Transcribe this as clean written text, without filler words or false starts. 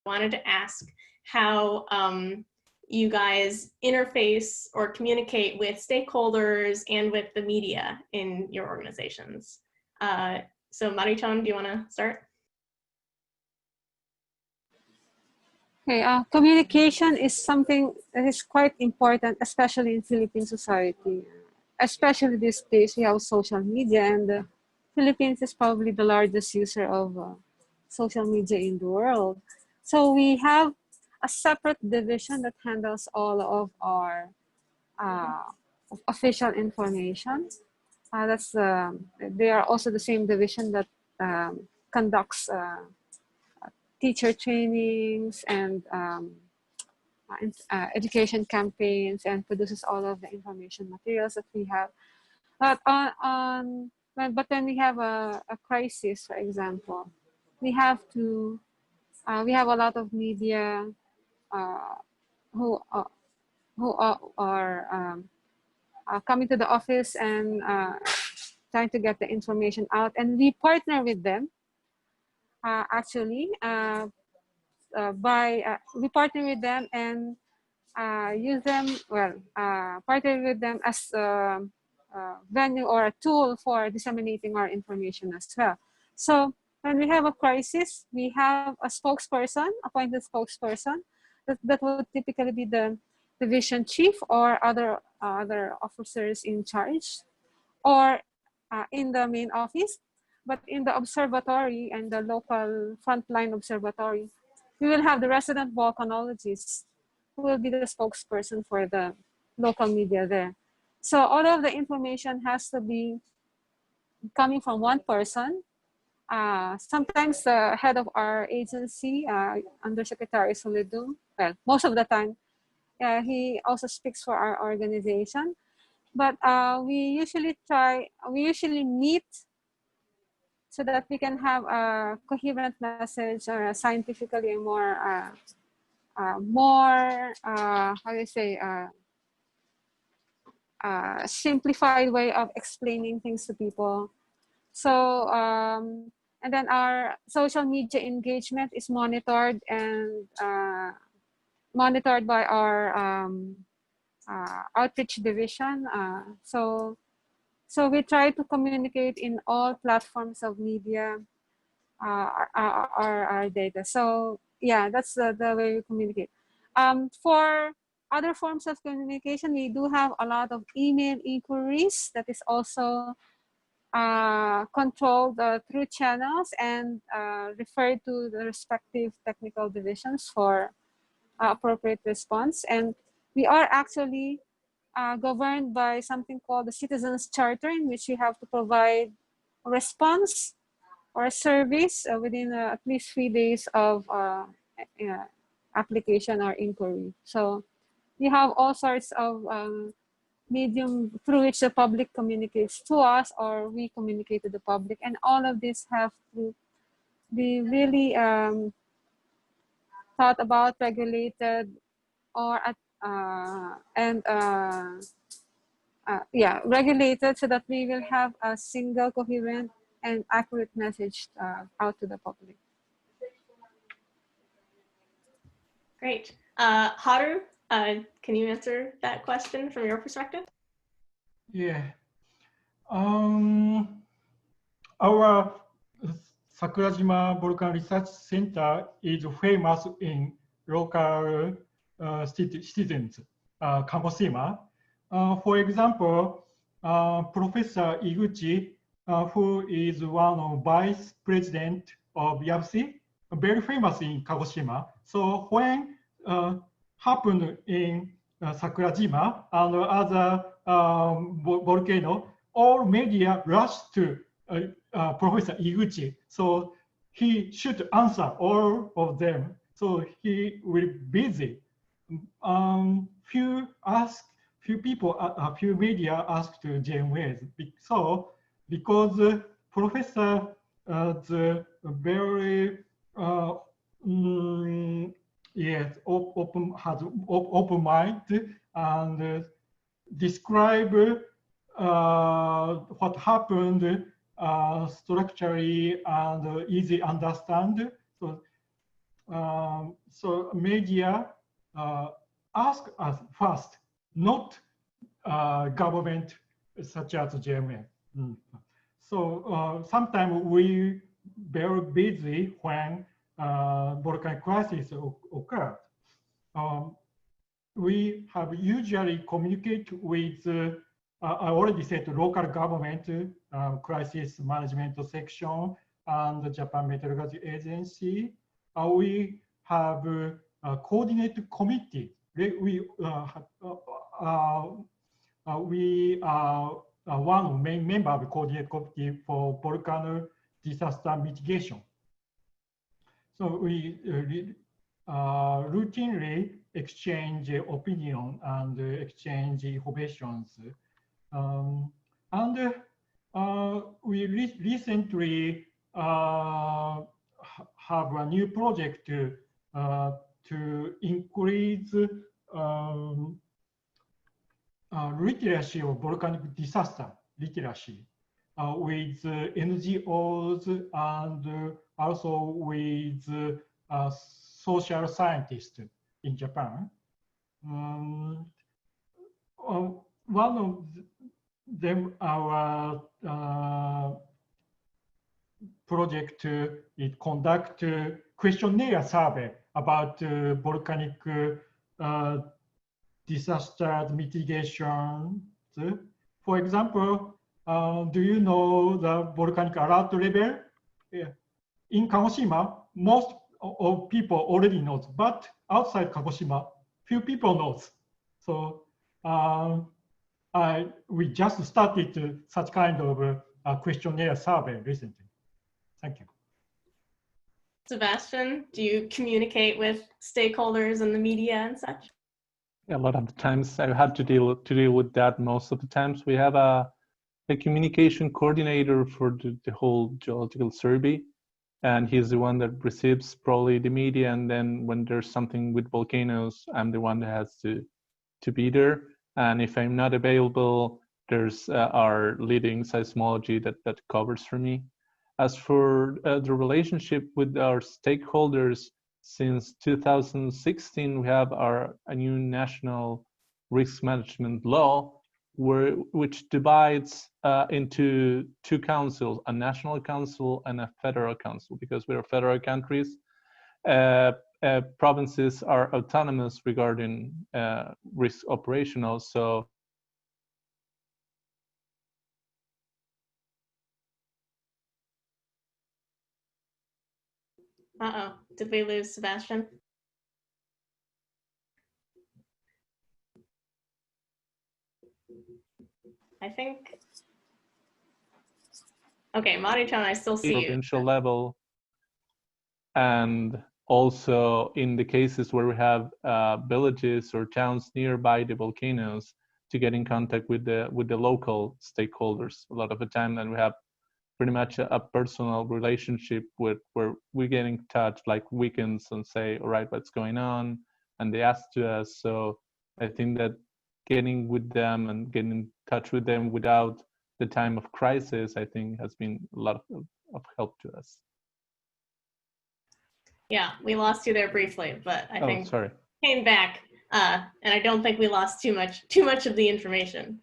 wanted to ask how you guys interface or communicate with stakeholders and with the media in your organizations. So Mari-chan, do you want to start? Okay, communication is something that is quite important, especially in Philippine society. Especially these days, we have social media, and the Philippines is probably the largest user of social media in the world. So we have a separate division that handles all of our official information. They are also the same division that conducts teacher trainings and education campaigns and produces all of the information materials that we have. But but when we have a crisis, for example, we have a lot of media who are coming to the office and trying to get the information out, and we partner with them. We partner with them and use them, partner with them as a venue or a tool for disseminating our information as well. So when we have a crisis, we have a spokesperson, appointed spokesperson, that would typically be the division chief or other officers in charge, or in the main office. But in the observatory and the local frontline observatory, we will have the resident volcanologist who will be the spokesperson for the local media there. So all of the information has to be coming from one person. Sometimes the head of our agency, Undersecretary Solidum, well, most of the time, he also speaks for our organization. But we usually meet so that we can have a coherent message or a scientifically more simplified way of explaining things to people. So, and then our social media engagement is monitored and monitored by our outreach division. So we try to communicate in all platforms of media our data. So yeah, that's the way we communicate. For other forms of communication, we do have a lot of email inquiries that is also controlled through channels and referred to the respective technical divisions for appropriate response. And we are actually governed by something called the Citizens Charter, in which we have to provide a response or a service within at least 3 days of application or inquiry. So we have all sorts of medium through which the public communicates to us, or we communicate to the public, and all of this have to be really thought about, regulated, or regulated, so that we will have a single, coherent, and accurate message out to the public. Great. Haru, can you answer that question from your perspective? Yeah. Our Sakurajima Volcano Research Center is famous in local citizens, Kagoshima. For example, Professor Iguchi, who is one of vice president of IAVCEI, very famous in Kagoshima. So when happened in Sakurajima and other volcano, all media rushed to Professor Iguchi. So he should answer all of them. So he will be busy. Few media asked GNS. So because Professor is very open mind and describe what happened structurally and easy understand. So So media ask us first, not government such as GMA. So sometimes we very busy when volcanic crisis occurred. We have usually communicate with, I already said, local government crisis management section and the Japan Meteorology Agency. We have a coordinated committee. We are one of the main members of the coordinated committee for volcano disaster mitigation. So we routinely exchange opinion and exchange informations. We recently have a new project to increase literacy of volcanic disaster literacy with NGOs and also with social scientists in Japan. One of them, our project is conduct questionnaire survey about volcanic disaster mitigation. For example, do you know the volcanic alert level? In Kagoshima, most of people already knows, but outside Kagoshima, few people knows. So we just started such kind of questionnaire survey recently. Thank you. Sebastian, do you communicate with stakeholders and the media and such? Yeah, a lot of the times I have to deal with that. Most of the times we have a communication coordinator for the whole geological survey, and he's the one that receives probably the media, and then when there's something with volcanoes, I'm the one that has to be there. And if I'm not available, there's our leading seismology that covers for me. As for the relationship with our stakeholders, since 2016, we have a new national risk management law, which divides into two councils, a national council and a federal council, because we're federal countries. Provinces are autonomous regarding risk operational. So uh-oh, did we lose Sebastian? I think. Okay, Mari-chan, I still see you. Provincial level, and also in the cases where we have villages or towns nearby the volcanoes, to get in contact with the local stakeholders. A lot of the time, and we have pretty much a personal relationship where we get in touch like weekends and say, all right, what's going on? And they ask to us. So I think that getting with them and getting in touch with them without the time of crisis, I think has been a lot of help to us. Yeah, we lost you there briefly, but I think sorry. came back. And I don't think we lost too much of the information.